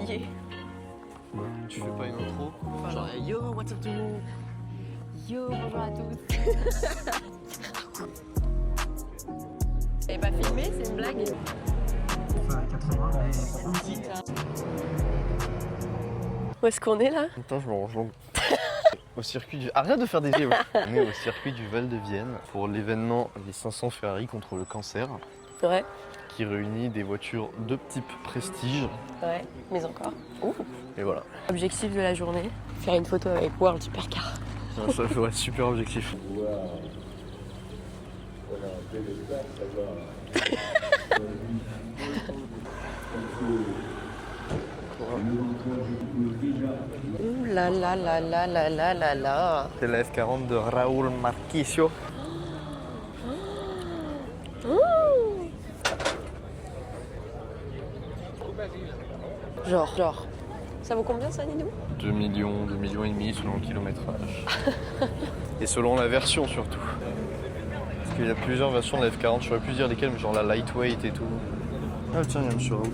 fatiguée. Bah, tu fais pas une intro? Enfin, Genre yo, what's up tout le monde? Yo, bonjour à tous. T'avais pas filmé, c'est une blague? Enfin, 80, mais Où est-ce qu'on est là? Attends, je me range l'ongle. Au circuit du... Arrête de faire des yeux. On est au circuit du Val de Vienne pour l'événement des 500 Ferrari contre le cancer, Ouais, qui réunit des voitures de type prestige. ouais, mais encore. Ouh. Et voilà. Objectif de la journée, faire une photo avec World Supercar. Ça fait super objectif. Ouh là là là là là là là là. C'est la F40 de Raúl Marquisio. Genre. Ça vaut combien ça, Nino? 2 millions et demi selon le kilométrage. Et selon la version surtout. Parce qu'il y a plusieurs versions de la F40, je saurais plus dire lesquelles, mais genre la lightweight et tout. Ah tiens, il y a monsieur Raoul.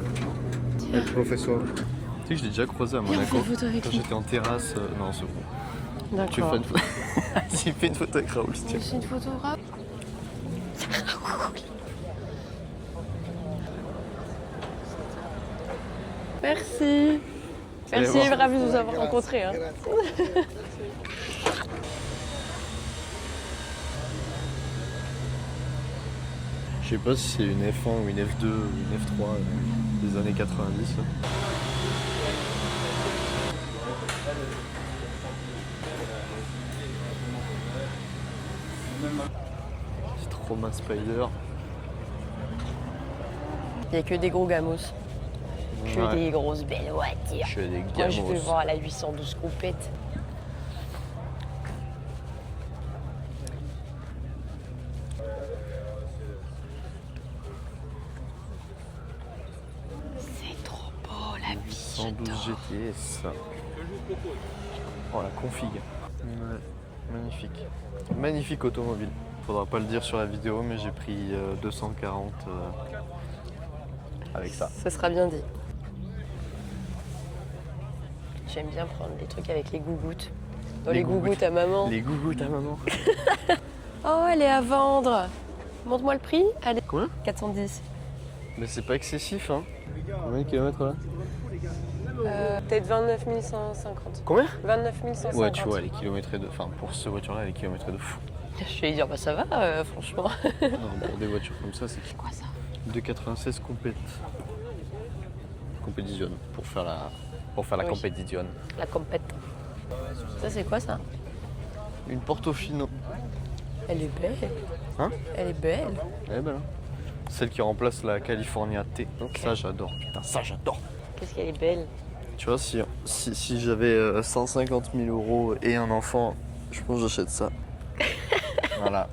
Et le professeur. Tu sais que je l'ai déjà croisé à Monaco. Quand j'étais en terrasse. Non, c'est bon. Tu fais D'accord. une photo. Vas-y, fais une photo avec Raoul si tu veux. C'est une photographe. Merci. Merci, voir. ravi de vous avoir rencontré. Hein. Je sais pas si c'est une F1 ou une F2 ou une F3 des années 90. Là. C'est Trauma Spider. Il n'y a que des gros gamos. Que Ouais. des grosses belles voitures. Je suis des Moi, je veux gamos. voir la 812 compète. C'est trop beau, la vie. 112 GTS. Oh la config. Ouais, magnifique. Magnifique automobile. Faudra pas le dire sur la vidéo, mais j'ai pris 240 avec ça. Ça sera bien dit. J'aime bien prendre des trucs avec les gougouttes. Oh, les gougouttes à maman. Les gougouttes à maman. Oh, elle est à vendre. Montre-moi le prix. Allez. Combien? 410. Mais c'est pas excessif, hein. Combien de kilomètres là? Peut-être 29 150. Combien? 29 150. Ouais, tu vois, les kilomètres de... Enfin, pour cette voiture-là, les kilomètres de fou. Je vais lui dire, bah ça va, franchement. Non, pour des voitures comme ça, c'est Quoi ça? 2,96 compétition. Pour faire la Oui. compétition. La compète. Ça, c'est quoi ça? Une Portofino. Elle est belle. Hein? Elle est belle. Elle est belle, hein. Celle qui remplace la California T. Ok. Ça, j'adore. Putain, ça, j'adore. Qu'est-ce qu'elle est belle. Tu vois, si j'avais 150 000 € et un enfant, je pense que j'achète ça. Voilà.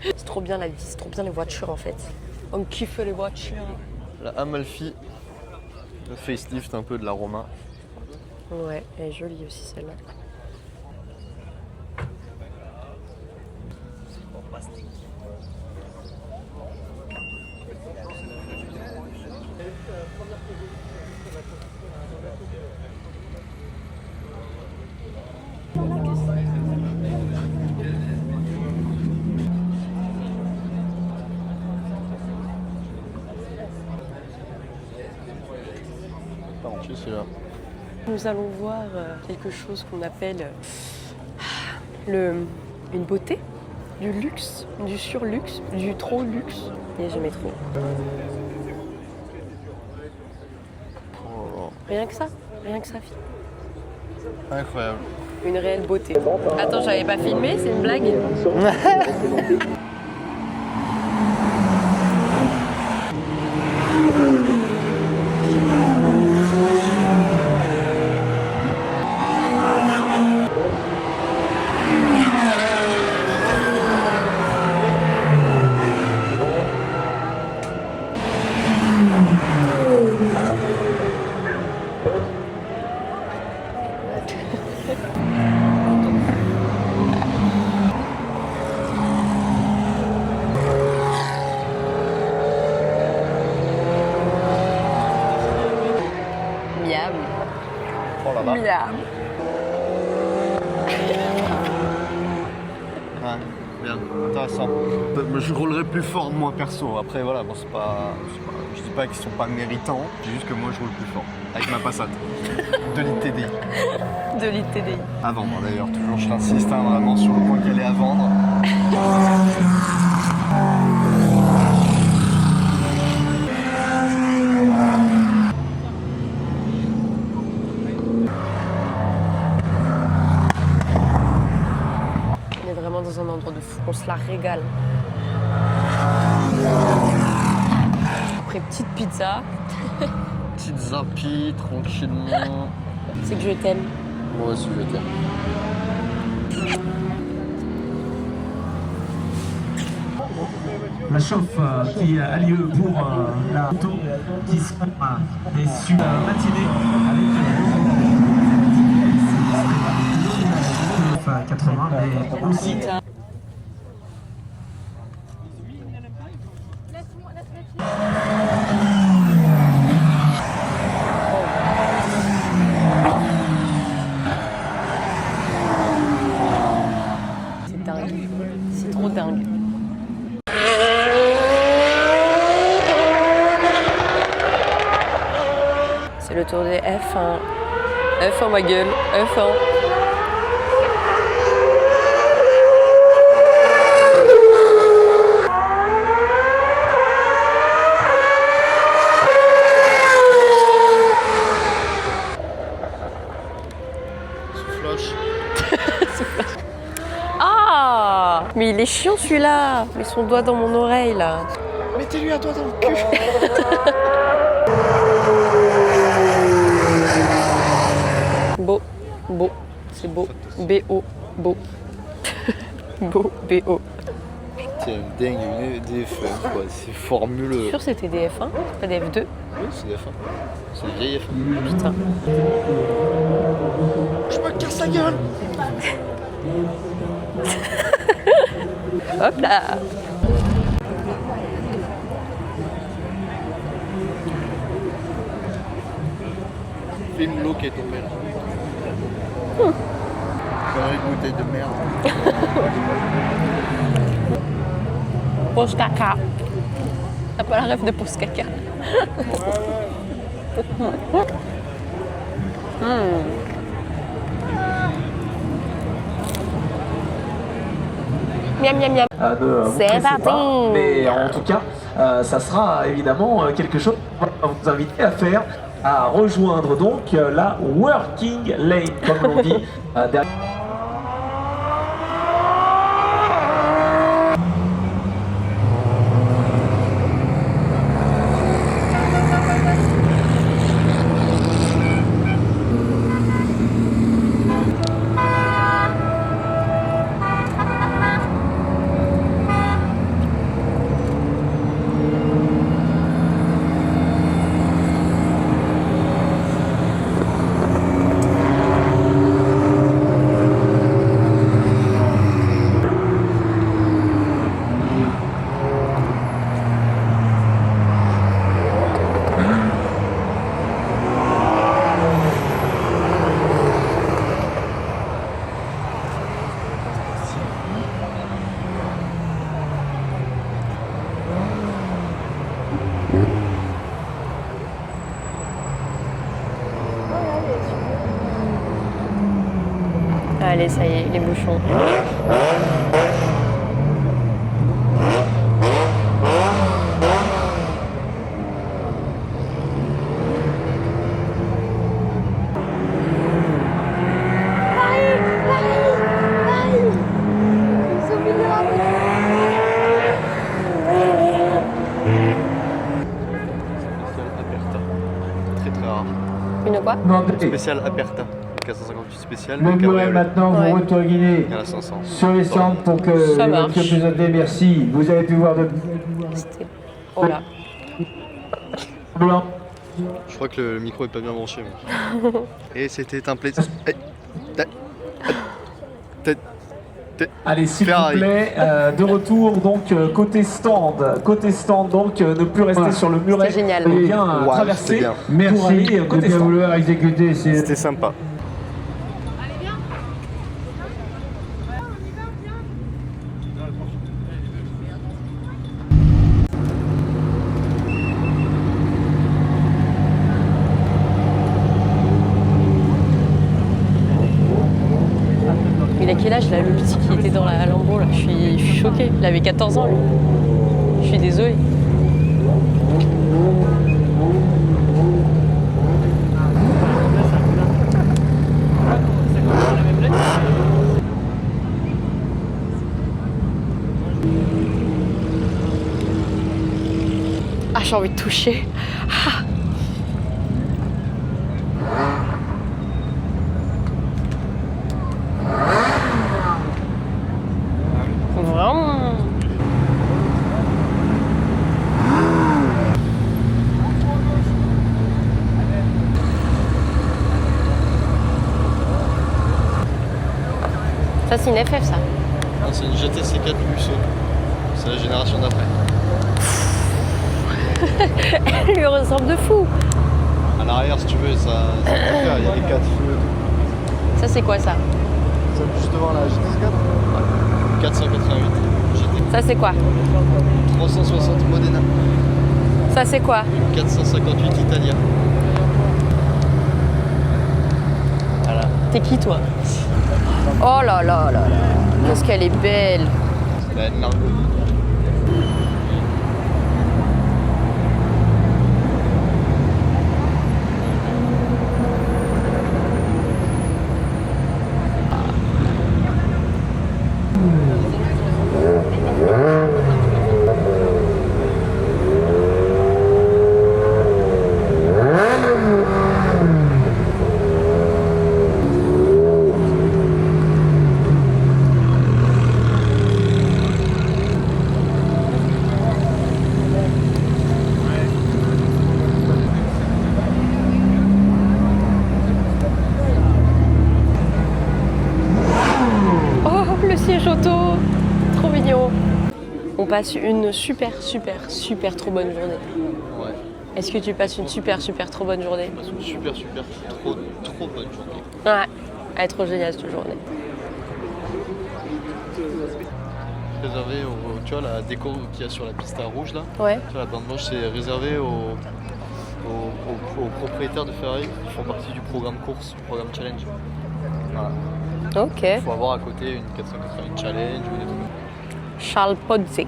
C'est trop bien la vie, c'est trop bien les voitures en fait. On kiffe les voitures. La Amalfi, le facelift un peu de la Roma. Ouais, elle est jolie aussi celle-là. Pas entier, c'est là. Nous allons voir quelque chose qu'on appelle une beauté, du luxe, du surluxe, du trop luxe. Et jamais trop. Oh, Rien que ça, fille. incroyable. Une réelle beauté. Attends, j'avais pas filmé, c'est une blague? Oh là là. Miam. Ouais, bien, intéressant. Je roulerai plus fort moi perso. Après voilà, bon c'est pas. Je dis pas qu'ils sont pas méritants, c'est juste que moi je roule plus fort. Avec ma Passat. 2 litres TDI. 2 litres TDI. À vendre d'ailleurs, toujours je t'insiste hein, vraiment sur le point qu'elle est à vendre. On est vraiment dans un endroit de fou, on se la régale. Après petite pizza, Petite zappie, tranquillement. c'est que je t'aime. Moi aussi je t'aime. La chauffe qui a lieu pour la auto qui sera des super matinées avec 80 mais aussi C'est dingue, c'est trop dingue. C'est le tour des F1. F1 ma gueule, F1. Souffloche. Ah! Mais il est chiant celui-là! Met son doigt dans mon oreille là. Mettez-lui un doigt dans le cul. Beau, beau, c'est beau. B-O, beau. Beau, B-O. C'est dingue, une DF1 quoi, c'est T'es formule. sûr que c'était des F1? C'est pas des F2? Oui, c'est DF1. C'est une vieille F1. Putain. Je me casse la gueule. Hop là! Film l'eau qui est tombée là. Connerie de bouteille de merde. Pause caca. T'as pas la rêve de pause caca. Miam miam miam. ne vous C'est pressez parti. pas, mais en tout cas, ça sera évidemment quelque chose qu'on va vous inviter à faire, à rejoindre donc la Working Lane, comme l'on dit. Derrière. Allez, ça y est, les bouchons. Aperta. Très très rare. Une quoi? Spécial Aperta. 458 spécial. Le le pourrait cabriolet. maintenant Ouais. vous retourner Il y en a 500. sur les centres pour que Ça les marche. voitures puissent noter. Merci. Vous avez pu voir de C'était. Oh là. blanc. Je crois que le micro est pas bien branché. Mais... Et c'était un plaisir. Allez, s'il vous Ferrari. plaît, de retour donc côté stand donc ne plus rester Voilà. sur le muret. C'était génial. Et bien Ouais, traverser c'était bien. pour Merci aller de côté bien stand. vouloir exécuter ces... C'était sympa. Il a quel âge là, le petit qui était dans la Lambo là? Je suis choquée. Il avait 14 ans lui. Je suis désolée. Ah, j'ai envie de toucher. Ah. Vraiment. Ça, c'est une FF, ça. Ah, c'est une GTC 4 Lusso. C'est la génération d'après. Elle lui ressemble de fou. À l'arrière, si tu veux, ça peut faire. Il y a les 4 feux. Ça, c'est quoi, ça? Ça, juste devant la GTC 4 ouais. 488. GT. Ça, c'est quoi? 360 Modena. Ça, c'est quoi? 458 Italia. Voilà. T'es qui, toi? Oh là là là là. Qu'est-ce qu'elle est belle. C'est la N-Largo. Oh, le siège auto. Trop mignon. On passe une super trop bonne journée. Ouais. Est-ce que tu passes une super trop bonne journée? C'est une super, trop bonne journée. Ouais. Elle est trop géniale cette journée. Réservé au, tu vois, la déco qu'il y a sur la piste à rouge là. Ouais. Tu vois, la bande blanche, c'est réservé aux propriétaires de Ferrari qui font partie du programme course, du programme challenge. Voilà. Ok. Il faut avoir à côté une 480 challenge ou des trucs. Charles Pozzi.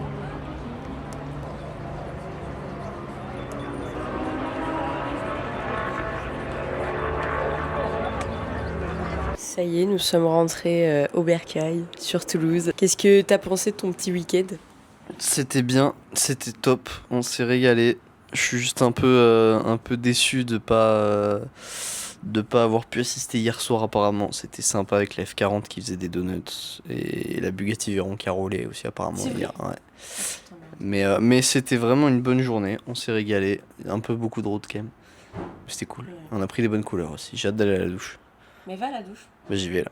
Ça y est, nous sommes rentrés au Bercail, sur Toulouse. Qu'est-ce que t'as pensé de ton petit week-end? C'était bien, c'était top, on s'est régalé. Je suis juste un peu déçu de pas avoir pu assister hier soir apparemment. C'était sympa avec la F40 qui faisait des donuts et la Bugatti Veyron qui a roulé aussi apparemment hier. Ouais. Mais c'était vraiment une bonne journée, on s'est régalé. Un peu beaucoup de road quand même. C'était cool. On a pris des bonnes couleurs aussi. J'ai hâte d'aller à la douche. Mais va à la douche. Bah, j'y vais là.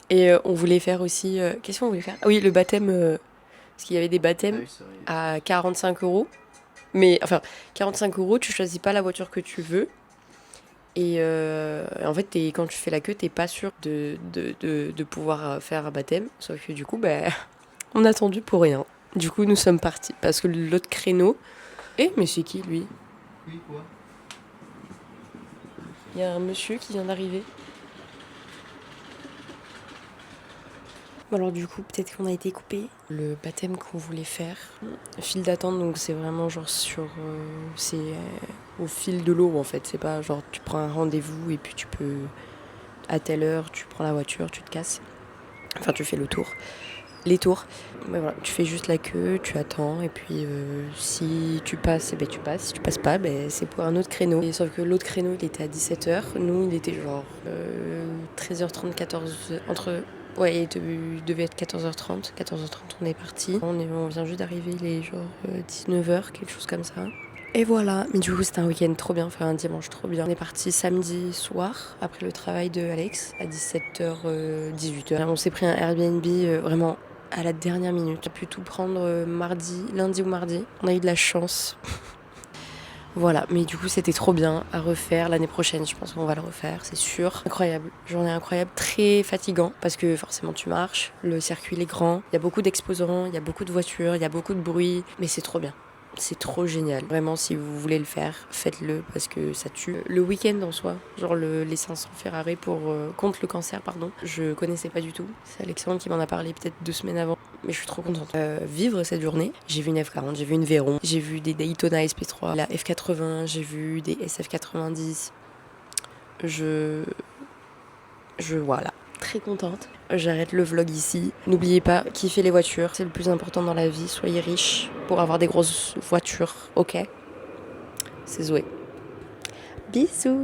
Et on voulait faire aussi... qu'est-ce qu'on voulait faire? Ah oui, le baptême... parce qu'il y avait des baptêmes à 45 €. Mais enfin, 45 €, tu choisis pas la voiture que tu veux. Et en fait, quand tu fais la queue, t'es pas sûr de pouvoir faire un baptême. Sauf que du coup, on a attendu pour rien. Du coup, nous sommes partis. Parce que l'autre créneau... mais c'est qui, lui? Oui, quoi? Il y a un monsieur qui vient d'arriver. Bon, alors du coup, peut-être qu'on a été coupé. Le baptême qu'on voulait faire, file d'attente, donc c'est vraiment genre c'est au fil de l'eau en fait. C'est pas genre tu prends un rendez-vous et puis tu peux, à telle heure, tu prends la voiture, tu te casses. Enfin, tu fais le tour. Les tours. Mais voilà, tu fais juste la queue, tu attends, et puis si tu passes, tu passes. Si tu passes pas, c'est pour un autre créneau. Et sauf que l'autre créneau, il était à 17h. Nous, il était genre 13h30, 14h, ouais, il devait être 14h30. 14h30, on est parti. On vient juste d'arriver, il est genre 19h, quelque chose comme ça. Et voilà, mais du coup c'était un week-end trop bien, enfin un dimanche trop bien. On est parti samedi soir, après le travail de Alex, à 17h, 18h. On s'est pris un Airbnb vraiment à la dernière minute. On a pu tout prendre lundi ou mardi. On a eu de la chance. Voilà, mais du coup c'était trop bien à refaire l'année prochaine, je pense qu'on va le refaire, c'est sûr. Incroyable, journée incroyable, très fatigant parce que forcément tu marches, le circuit il est grand, il y a beaucoup d'exposants, il y a beaucoup de voitures, il y a beaucoup de bruit, mais c'est trop bien. C'est trop génial. Vraiment, si vous voulez le faire, faites-le parce que ça tue. Le week-end en soi, genre les 500 Ferrari contre le cancer, pardon, je connaissais pas du tout. C'est Alexandre qui m'en a parlé peut-être 2 semaines avant. Mais je suis trop contente. Vivre cette journée, j'ai vu une F40, j'ai vu une Veyron, j'ai vu des Daytona SP3, la F80, j'ai vu des SF90. Voilà, très contente. J'arrête le vlog ici. N'oubliez pas, kiffez les voitures, c'est le plus important dans la vie. Soyez riches pour avoir des grosses voitures, ok? C'est Zoé. Bisous!